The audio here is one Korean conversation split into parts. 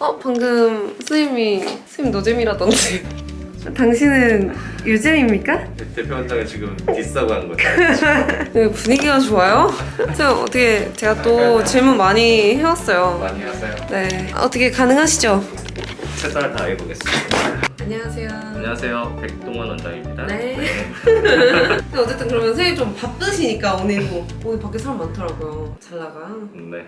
방금 선생님 노잼이라던데. 당신은 유잼입니까? 대표원장은 지금 디스하고 하는 거죠? 네, 분위기가 좋아요? 제가 또 질문 많이 해왔어요. 많이 하세요. 네. 어떻게 가능하시죠? 최선을 다해보겠습니다. 안녕하세요. 안녕하세요. 백동원 원장입니다. 네. 근데 어쨌든 그러면 선생님 좀 바쁘시니까 오늘 밖에 사람 많더라고요. 잘 나가. 네.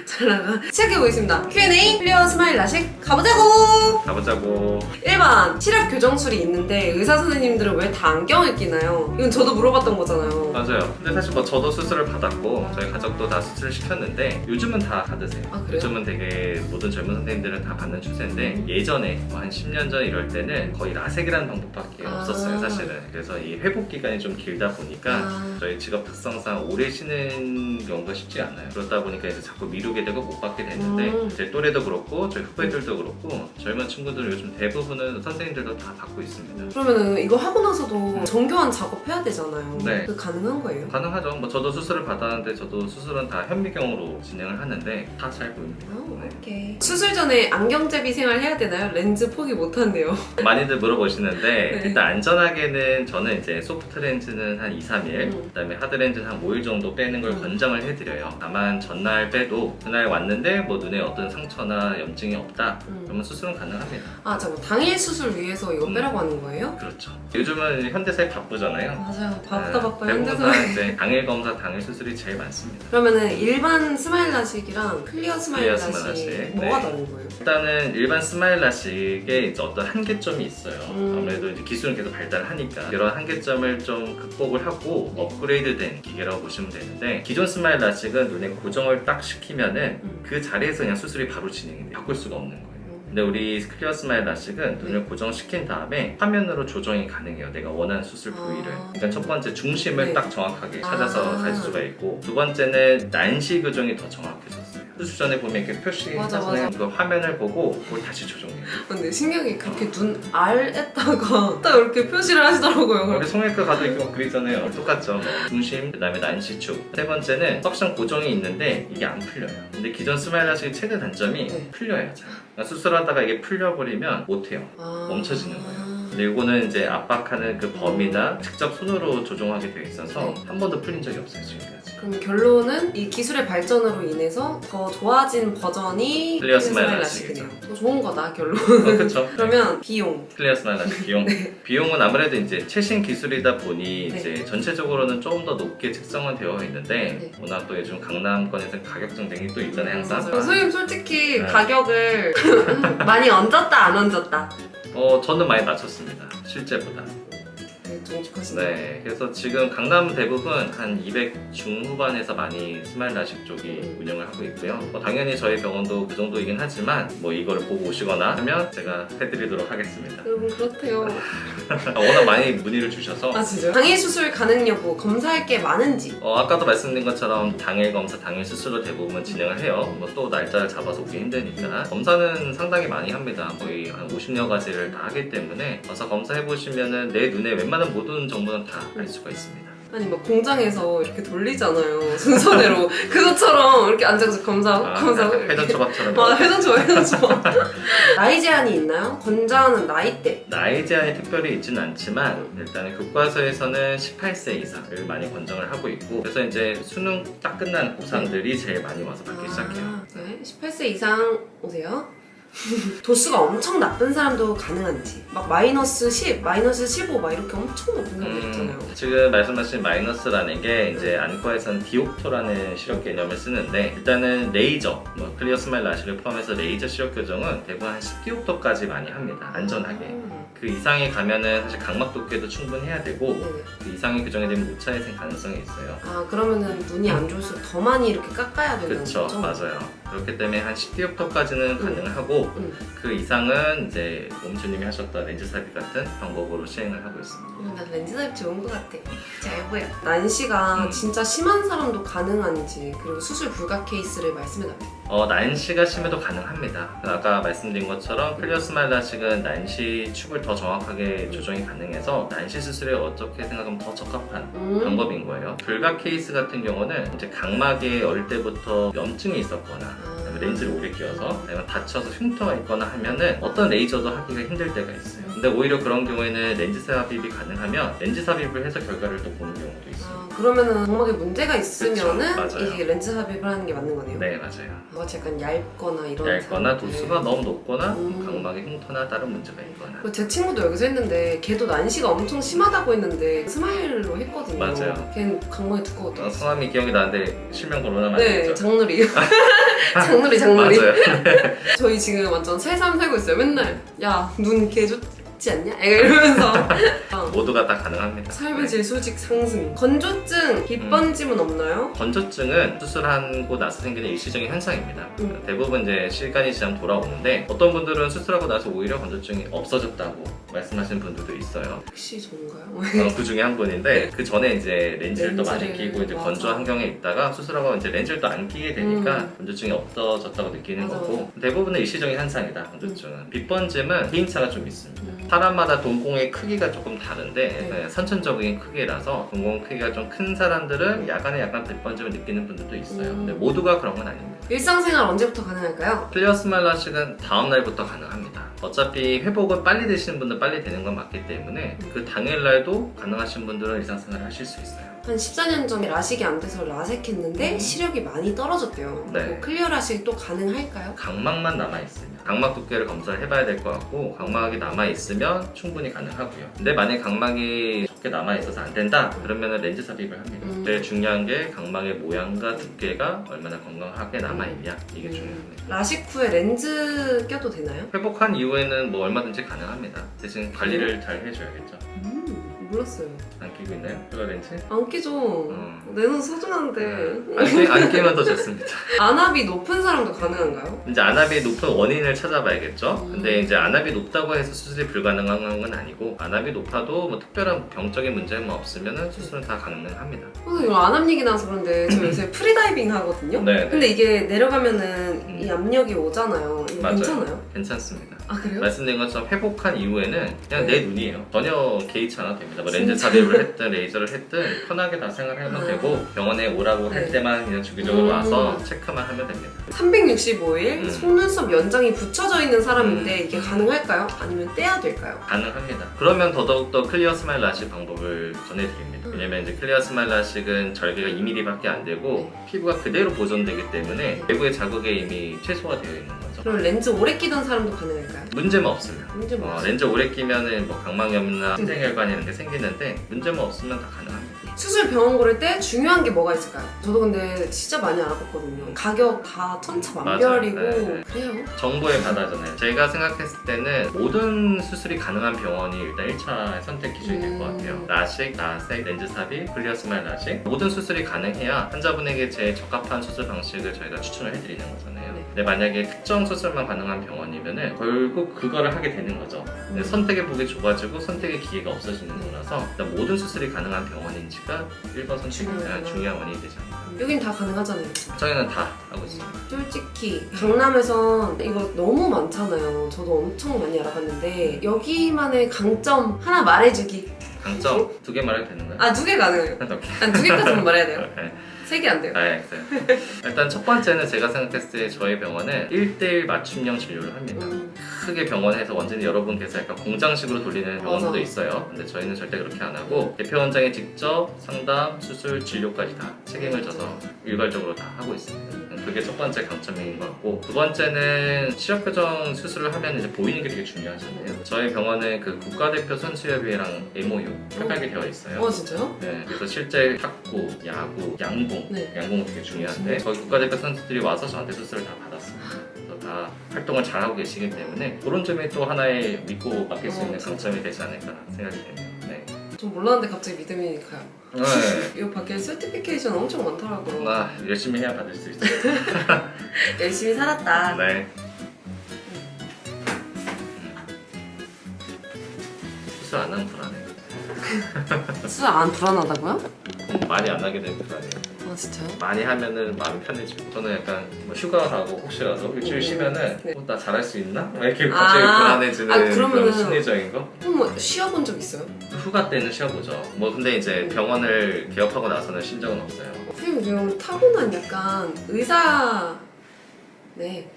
잘 나가. 시작해보겠습니다. Q&A 클리어 스마일 라식 가보자고! 가보자고. 1번 시력 교정술이 있는데 의사 선생님들은 왜 다 안경을 끼나요? 이건 저도 물어봤던 거잖아요. 맞아요. 근데 사실 뭐 저도 수술을 받았고 저희 가족도 다 수술을 시켰는데 요즘은 다 받으세요. 아, 그래요? 요즘은 되게 모든 젊은 선생님들은 다 받는 추세인데 예전에 뭐 한 10년 전 이럴 때는 거의 라섹이라는 방법밖에 없었어요, 사실은. 그래서 이 회복 기간이 좀 길다 보니까 저희 직업 특성상 오래 쉬는 경우가 쉽지 않아요. 그러다 보니까 이제 자꾸 미루게 되고 못 받게 됐는데 제 또래도 그렇고 저희 후배들도 그렇고 젊은 친구들은 요즘 대부분은 선생님들도 다 받고 있습니다. 그러면은 이거 하고 나서도 정교한 작업해야 되잖아요. 네. 그 가능한 거예요? 가능하죠. 뭐 저도 수술을 받았는데 저도 수술은 다 현미경으로 진행을 하는데 다 잘 보입니다. 네. 오케이. 수술 전에 안경제비 생활 해야 되나요? 렌즈 포기 못 한대요. 많이들 물어보시는데 네. 일단 안전하게는 저는 이제 소프트 렌즈는 한 2, 3일 그다음에 하드 렌즈는 한 5일 정도 빼는 걸 권장을 해드려요. 다만 전날 빼도 그날 왔는데 뭐 눈에 어떤 상처나 염증이 없다 그러면 수술은 가능합니다. 아 잠깐 당일 수술 위해서 이거 빼라고 하는 거예요? 그렇죠. 요즘은 현대사에 바쁘잖아요. 맞아요. 바빠요. 대부분 다 현대사에. 이제 당일 검사, 당일 수술이 제일 많습니다. 그러면은 일반 스마일 라식이랑 클리어 스마일 클리어 라식 스마일 라식. 뭐가 네. 다른 거예요? 일단은 일반 스마일 라식에 이제 어떤 한계점이 있어요. 아무래도 이제 기술은 계속 발달하니까 이런 한계점을 좀 극복을 하고 업그레이드된 기계라고 보시면 되는데 기존 스마일 라식은 눈에 고정을 딱 시키면은 그 자리에서 그냥 수술이 바로 진행이 돼요. 바꿀 수가 없는 거예요. 근데 우리 클리어 스마일 라식은 눈을 고정시킨 다음에 화면으로 조정이 가능해요. 내가 원하는 수술 부위를. 그러니까 첫 번째 중심을 네. 딱 정확하게 찾아서 갈 수가 있고 두 번째는 난시 교정이 더 정확해졌어요. 수술 전에 보면 이렇게 표시 맞아. 해서 그 화면을 보고 그걸 다시 조정해요. 근데 신기하게 그렇게 눈 알에다가 딱 이렇게 표시를 하시더라고요. 우리 성형외과 가도 이렇게 막 그리잖아요. 똑같죠. 뭐. 중심, 그 다음에 난시축. 세 번째는 석션 고정이 있는데 이게 안 풀려요. 근데 기존 스마일 라식의 최대 단점이 네. 풀려야 잘. 그러니까 수술하다가 이게 풀려버리면 못해요. 멈춰지는 거예요. 근데 이거는 이제 압박하는 그 범위나 직접 손으로 조종하게 되어 있어서 네. 한 번도 풀린 적이 없어요, 지금까지. 그럼 결론은 이 기술의 발전으로 인해서 더 좋아진 버전이 클리어 스마일 라식이네요. 더 좋은 거다 결론. 그렇죠. 그러면 비용. 클리어 스마일 라식 비용. 비용은 아무래도 이제 최신 기술이다 보니 네. 이제 전체적으로는 조금 더 높게 책정은 되어 있는데 네. 워낙 또 요즘 강남권에서 가격 경쟁이 또 있잖아요, 항상. 맞아요. 선생님 솔직히 네. 가격을 많이 얹었다 안 얹었다? 저는 많이 낮췄습니다. 실제보다. 네, 정직하시네. 네, 그래서 지금 강남 대부분 한 200 중후반에서 많이 스마일 라식 쪽이 운영을 하고 있고요. 당연히 저희 병원도 그 정도이긴 하지만 뭐 이거를 보고 오시거나 하면 제가 해드리도록 하겠습니다. 여러분 그렇대요. 워낙 많이 문의를 주셔서 아 진짜요? 당일 수술 가능 여부 검사할 게 많은지. 아까도 말씀드린 것처럼 당일 검사, 당일 수술로 대부분 진행을 해요. 뭐 또 날짜를 잡아서 오기 힘드니까 검사는 상당히 많이 합니다. 거의 한 50여 가지를 다 하기 때문에 와서 검사해 보시면은 내 눈에 웬만한 모든 정보는 다 알 수가 있습니다. 아니 막 공장에서 이렇게 돌리잖아요 순서대로. 그것처럼 이렇게 앉아서 검사하고 이렇게. 회전 초밥처럼. 아 회전 좋아. 나이 제한이 있나요? 권장하는 나이대. 나이 제한이 특별히 있지는 않지만 일단은 교과서에서는 18세 이상을 많이 권장을 하고 있고 그래서 이제 수능 딱 끝난 고3들이 제일 많이 와서 받기 시작해요. 네, 18세 이상 오세요. 도수가 엄청 나쁜 사람도 가능한지. 막 마이너스 10, 마이너스 15 막 이렇게 엄청 높은 사람들 있잖아요. 지금 말씀하신 마이너스라는 게 이제 안과에서는 디옵터라는 시력 개념을 쓰는데 일단은 레이저, 뭐 클리어 스마일 라식을 포함해서 레이저 시력 교정은 대부분 한 10디옵터까지 많이 합니다. 안전하게. 그 이상이 가면은 사실 각막 두께도 충분해야 되고 네네. 그 이상의 교정이 되면 오차 회생 가능성이 있어요. 아 그러면은 눈이 안 좋을수록 더 많이 이렇게 깎아야 되는 그렇죠, 거죠? 맞아요. 그렇기 때문에 한 10디옵터까지는 가능하고 그 이상은 이제 옴주님이 하셨던 렌즈 삽입 같은 방법으로 시행을 하고 있습니다. 난 렌즈 삽입 좋은 것 같아. 잘 보여. 난시가 진짜 심한 사람도 가능한지 그리고 수술 불가 케이스를 말씀해달래요. 난시가 심해도 가능합니다. 아까 말씀드린 것처럼 클리어 스마일 라식은 난시 축을 더 정확하게 조정이 가능해서 난시 수술에 어떻게 생각하면 더 적합한 방법인 거예요. 불가 케이스 같은 경우는 이제 각막에 어릴 때부터 염증이 있었거나 렌즈를 오래 끼워서 아니면 다쳐서 흉터가 있거나 하면은 어떤 레이저도 하기가 힘들 때가 있어요. 근데 오히려 그런 경우에는 렌즈 삽입이 가능하면 렌즈 삽입을 해서 결과를 또 보는 경우도 있어요. 그러면은 각막에 문제가 있으면은 그쵸, 맞아요. 이게 렌즈 삽입을 하는 게 맞는 거네요. 네, 맞아요. 마치 약간 얇거나 이런 얇거나 사람들. 도수가 너무 높거나 각막에 흉터나 다른 문제가 있거나. 그리고 제 친구도 여기서 했는데 걔도 난시가 엄청 심하다고 했는데 스마일로 했거든요. 맞아요. 걔는 각막이 두꺼웠대요. 성함이 기억이 나는데 실명 거론하면 안 네, 되죠? 장누리. 장누리. 맞아요. 저희 지금 완전 새삼 살고 있어요. 맨날 야, 눈 개 좋지 않냐? 애가 이러면서 모두가 다 가능합니다. 삶의 질 수직 상승. 건조증, 빗번짐은 없나요? 건조증은 수술하고 나서 생기는 일시적인 현상입니다. 대부분 이제 시간이 지나면 돌아오는데 어떤 분들은 수술하고 나서 오히려 건조증이 없어졌다고 말씀하시는 분들도 있어요. 혹시 저인가요? 그 중에 한 분인데 그 전에 이제 렌즈를 또 많이 렌즈를, 끼고 이제 맞아. 건조 환경에 있다가 수술하고 이제 렌즈를 또 안 끼게 되니까 건조증이 없어졌다고 느끼는 맞아. 거고 대부분은 일시적인 현상이다. 건조증은 빗번짐은 개인차가 좀 있습니다. 사람마다 동공의 크기가 조금 다른데 네. 선천적인 크기라서 동공 크기가 좀 큰 사람들은 야간에 약간 빗번짐을 느끼는 분들도 있어요. 근데 모두가 그런 건 아닙니다. 일상생활 언제부터 가능할까요? 클리어 스마일 라식은 다음 날부터 가능합니다. 어차피 회복을 빨리 되시는 분들 빨리 되는 건 맞기 때문에 그 당일날도 가능하신 분들은 일상생활을 하실 수 있어요. 한 14년 전에 라식이 안 돼서 라섹했는데 시력이 많이 떨어졌대요. 네. 뭐 클리어 라식이 또 가능할까요? 각막만 남아있으면 각막 두께를 검사를 해봐야 될 것 같고 각막이 남아있으면 충분히 가능하고요. 근데 만약에 각막이 적게 남아있어서 안 된다 그러면 렌즈 삽입을 합니다. 제일 중요한 게 각막의 모양과 두께가 얼마나 건강하게 남아있냐 이게 중요합니다. 라식 후에 렌즈 껴도 되나요? 회복한 이후에는 뭐 얼마든지 가능합니다. 대신 관리를 잘 해줘야겠죠. 몰랐어요. 안 끼고 있나요? 클리어 렌즈? 안 끼죠. 내 눈 소중한데. 안 끼면 더 좋습니다. 안압이 높은 사람도 가능한가요? 이제 안압이 높은 원인을 찾아봐야겠죠. 근데 이제 안압이 높다고 해서 수술이 불가능한 건 아니고 안압이 높아도 뭐 특별한 병적인 문제만 없으면 수술은 다 가능합니다. 선생님 안압 얘기 나와서 그런데 저 요새 프리다이빙 하거든요. 네. 근데 이게 내려가면은 이 압력이 오잖아요. 이거 맞아요. 괜찮아요? 괜찮습니다. 아 그래요? 말씀드린 것처럼 회복한 이후에는 그냥 내 눈이에요. 전혀 개의치 않아도 됩니다. 뭐 렌즈 진짜? 삽입을 했든 레이저를 했든 편하게 다 생활하면 되고 병원에 오라고 할 네. 때만 그냥 주기적으로 와서 체크만 하면 됩니다. 365일 속눈썹 연장이 붙여져 있는 사람인데 이게 가능할까요? 아니면 떼야 될까요? 가능합니다. 그러면 더더욱더 클리어 스마일 라식 방법을 전해드립니다. 왜냐면 이제 클리어 스마일 라식은 절개가 2mm밖에 안 되고 피부가 그대로 보존되기 때문에 외부의 자극에 이미 최소화되어 있는 거죠. 그럼 렌즈 오래 끼던 사람도 가능할까요? 문제만 없으면. 문제는 없어요. 렌즈 오래 끼면은 뭐 각막염이나 신생혈관 이런 게 생기는데 문제만 없으면 다 가능합니다. 수술 병원 고를 때 중요한 게 뭐가 있을까요? 저도 근데 진짜 많이 알아봤거든요. 가격 다 천차만별이고 맞아요. 네. 그래요? 정보의 바다잖아요. 제가 생각했을 때는 모든 수술이 가능한 병원이 일단 1차 선택 기준이 될 것 같아요. 라식, 라섹, 렌즈 삽입, 클리어 스마일 라식 모든 수술이 가능해야 환자분에게 제일 적합한 수술 방식을 저희가 추천을 해드리는 거잖아요. 근데 만약에 특정 수술만 가능한 병원이면은 결국 그거를 하게 되는 거죠. 근데 선택의 폭이 좁아지고 선택의 기회가 없어지는 거라서 일단 모든 수술이 가능한 병원인지가 1번 선택이 가장 중요한 원인이 되지 않을까. 여긴 다 가능하잖아요. 저희는 다 하고 있습니다. 솔직히 강남에선 이거 너무 많잖아요. 저도 엄청 많이 알아봤는데 여기만의 강점 하나 말해주기. 강점 2개 말해도 되는 거예요? 아 2개 가능해요. 오케이. 한 2개까지만 말해야 돼요. 네. 3개 안 돼요. 알겠어요. 일단 첫 번째는 제가 생각했을 때 저희 병원은 1대1 맞춤형 진료를 합니다. 크게 병원에서 완전히 여러분께서 약간 공장식으로 돌리는 병원도 맞아. 있어요. 근데 저희는 절대 그렇게 안 하고 대표 원장이 직접 상담, 수술, 진료까지 다 책임을 져서 일괄적으로 다 하고 있습니다. 그게 첫 번째 강점인 것 같고 두 번째는 시력 교정 수술을 하면 이제 보이는 게 되게 중요하잖아요. 저희 병원은 그 국가대표 선수협의회랑 MOU 협약이 되어 있어요. 진짜요? 네, 그래서 실제 탁구, 야구, 양궁, 네. 양궁은 되게 중요한데 저희 국가대표 선수들이 와서 저한테 수술을 다 받았습니다. 그래서 다 활동을 잘하고 계시기 때문에 그런 점이 또 하나의 믿고 맡길 수 있는 강점이 되지 않을까 생각이 되네요. 네. 좀 몰랐는데 갑자기 믿음이 가요. 네. 이거 밖에 서티피케이션 엄청 많더라고요. 열심히 해야 받을 수 있죠. 열심히 살았다. 네. 수술 안 하면 불안해요. 수술 안 불안하다고요? 많이 안 하게 되면 불안해요. 아 진짜요? 많이 하면은 마음이 편해지고 저는 약간 뭐 휴가 가고 혹시라도 일주일 쉬면은 네. 나 잘할 수 있나? 막 이렇게 갑자기 불안해지는 그러면은- 그런 심리적인 거? 뭐 쉬어본 적 있어요? 휴가 때는 쉬어보죠. 뭐 근데 이제 병원을 개업하고 나서는 쉰 적은 없어요. 선생님 그럼 타고난 약간 의사 네.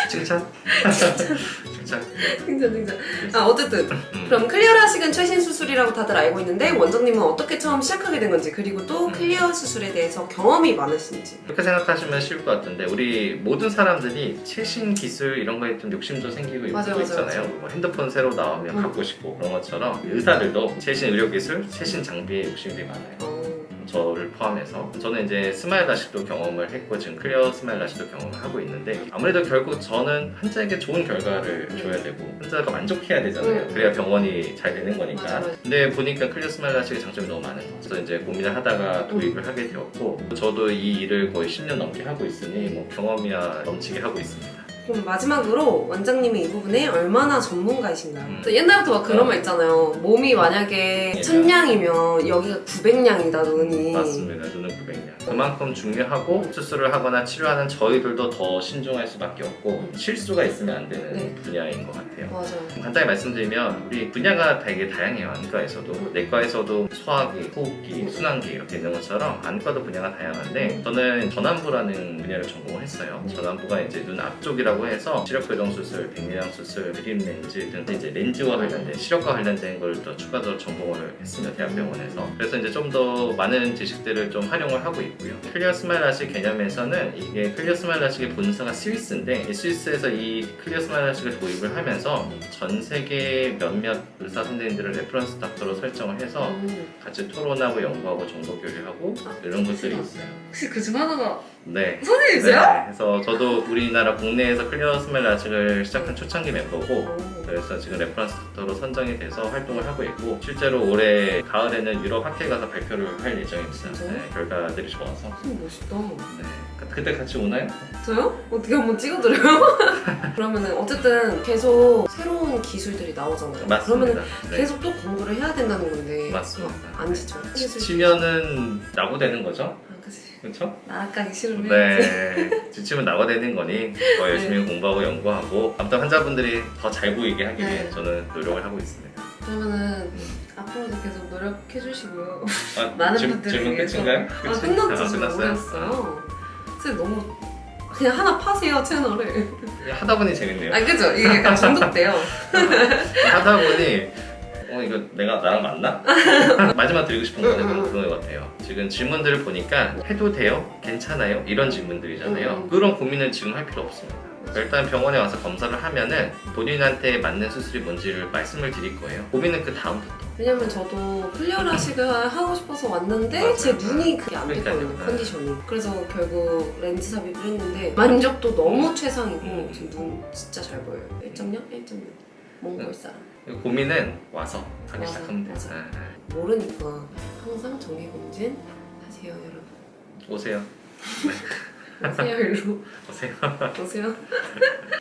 칭찬? 칭찬. 칭찬. 아 어쨌든 그럼 클리어 라식은 최신 수술이라고 다들 알고 있는데 원장님은 어떻게 처음 시작하게 된 건지 그리고 또 클리어 수술에 대해서 경험이 많으신지. 그렇게 생각하시면 쉬울 것 같은데 우리 모든 사람들이 최신 기술 이런 거에 좀 욕심도 생기고 맞아요, 있잖아요. 맞아요. 뭐 핸드폰 새로 나오면 갖고 싶고 그런 것처럼 의사들도 최신 의료 기술, 최신 장비에 욕심이 되게 많아요. 저를 포함해서 저는 이제 스마일 라식도 경험을 했고 지금 클리어 스마일 라식도 경험을 하고 있는데 아무래도 결국 저는 환자에게 좋은 결과를 줘야 되고 환자가 만족해야 되잖아요. 그래야 병원이 잘 되는 거니까. 맞아요. 근데 보니까 클리어 스마일 라식의 장점이 너무 많은 거죠. 그래서 이제 고민을 하다가 도입을 하게 되었고 저도 이 일을 거의 10년 넘게 하고 있으니 뭐 경험이야 넘치게 하고 있습니다. 그럼 마지막으로 원장님이 이 부분에 얼마나 전문가이신가요? 또 옛날부터 막 그런 말 있잖아요. 몸이 만약에 1000량이면 여기가 900량이다 눈이. 맞습니다. 눈은 900량. 그만큼 중요하고 수술을 하거나 치료하는 저희들도 더 신중할 수밖에 없고 실수가 있으면 안 되는 네. 분야인 것 같아요. 맞아요. 간단히 말씀드리면 우리 분야가 되게 다양해요. 안과에서도 내과에서도 소화기, 호흡기, 순환기 이렇게 있는 것처럼 안과도 분야가 다양한데 저는 전환부라는 분야를 전공을 했어요. 전환부가 이제 눈 앞쪽이라고 해서 시력 교정 수술, 백내장 수술, 그림 렌즈 등 이제 렌즈와 관련된 시력과 관련된 걸 더 추가적으로 전공을 했습니다. 대학병원에서. 그래서 이제 좀 더 많은 지식들을 좀 활용을 하고 있고요. 클리어 스마일 라식 개념에서는 이게 클리어 스마일 라식의 본사가 스위스인데 이 스위스에서 이 클리어 스마일 라식을 도입을 하면서 전 세계 몇몇 의사 선생님들을 레퍼런스 닥터로 설정을 해서 같이 토론하고 연구하고 정보 교류하고 이런 것들이 있어요. 혹시 그 중 하나가 네. 선생님이세요? 네. 그래서 저도 우리나라 국내에서 클리어 스마일 라식을 시작한 초창기 멤버고 그래서 지금 레퍼런스 닥터로 선정이 돼서 활동을 하고 있고 실제로 올해 가을에는 유럽 학회에 가서 발표를 할 예정입니다. 진짜요? 네, 결과들이 좋아서. 멋있다. 네. 그때 같이 오나요? 저요? 어떻게 한번 찍어드려요? 그러면은 어쨌든 계속 새로운 기술들이 나오잖아요. 맞습니다. 그러면은 네. 계속 또 공부를 해야 된다는 건데 맞습니다. 안 지쳐. 지치면은 낙오되는 거죠? 아, 그치. 그렇죠? 나가기 싫으면 해야지. 네. 지치면 낙오되는 거니 더 열심히 공부하고 연구하고 아무튼 환자분들이 더 잘 보이게 하기 위해 네. 저는 노력을 하고 있습니다. 그러면은 앞으로도 계속 노력해 주시고요. 아, 많은 질문 분들을 위해서. 끝인가요? 아, 끝났죠. 지금 끝났어요? 모르겠어요. 선생님 너무 그냥 하나 파세요 채널을. 하다 보니 재밌네요. 아 그죠? 이게 약간 중독돼요. 하다 보니 이거 내가 나랑 맞나? 마지막 드리고 싶은 거는 그런 것 같아요. 지금 질문들을 보니까 해도 돼요? 괜찮아요? 이런 질문들이잖아요. 그런 고민을 지금 할 필요 없습니다. 일단 병원에 와서 검사를 하면은 본인한테 맞는 수술이 뭔지를 말씀을 드릴 거예요. 고민은 그 다음부터. 왜냐면 저도 클리어 라식을 하고 싶어서 왔는데 맞아요. 제 눈이 그게 안 됐거든요. 그러니까요. 컨디션이. 그래서 결국 렌즈 삽입을 했는데 만족도 너무 최상이고 지금 눈 진짜 잘 보여요. 1.0? 1.6 몽골 사람. 고민은 와서 하기 와서, 시작하면 돼요. 맞아. 네. 모르니까 항상 정기검진 하세요 여러분. 오세요. 오세요 일로. 오세요. 오세요.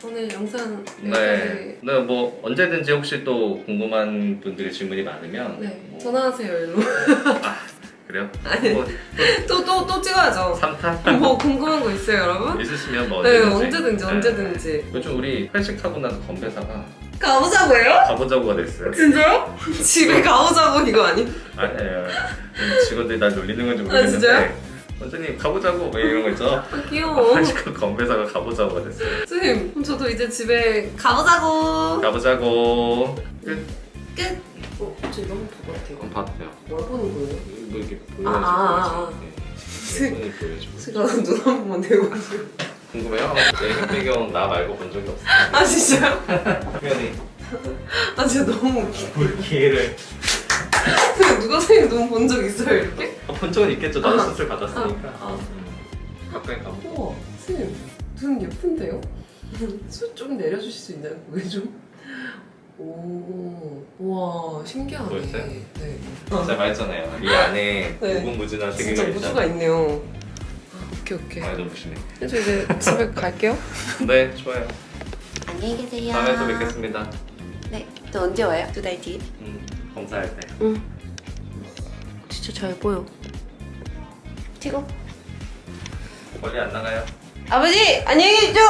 오늘 영상 네. 네, 뭐 언제든지 혹시 또 궁금한 분들의 질문이 많으면 네 뭐, 전화하세요 일로. 그래요? 아니. 뭐, 또 찍어야죠. 3탄? 뭐 궁금한 거 있어요 여러분? 있으시면 뭐 네 언제든지. 언제든지. 요즘 우리 회식하고 나서 건배사가 가보자고요? 가보자고가 됐어요. 진짜요? 집에 가보자고 이거 아니? 아니, 직원들이 날 놀리는 건지 아, 모르겠는데 진짜요? 원장님 가보자고 뭐 이런 거 있죠? 아, 귀여워. 회식하고 건배사가 가보자고가 됐어요. 선생님 그럼 저도 이제 집에 가보자고. 가보자고 끝. 끝. 저 너무 보고 같아요. 그럼 봐도 돼요. 뭘 보는 거예요? 뭐 이렇게 아, 보여야지. 네. 보여주고. 제가 눈 한 번만 대가지고. 궁금해요? 내 흑배경 나 말고 본 적이 없어요. 아 진짜요? 후연이 아 진짜 너무 웃겨. 볼 기회를 누가 선생님 눈 본 적 있어요 이렇게? 본 적은 있겠죠. 나도 아. 수술 받았으니까. 아. 가까이 가보. 우와 선생님 눈 예쁜데요? 좀 내려주실 수 있나요? 고개 좀? 오, 와 신기하네. 보였어요? 네. 제가 말했잖아요. 이 안에 네. 무궁무진한 진짜 세계가 무수가 있잖아요. 있네요. 오케이 오케이. 많이 좀 보시네. 저 이제 집에 갈게요. 네, 좋아요. 안녕히 계세요. 다음에 또 뵙겠습니다. 네. 또 언제 와요? 2달 뒤. 검사할 때. 응. 진짜 잘 보여. 찍어. 멀리 안 나가요? 아버지 안녕히 계십시오.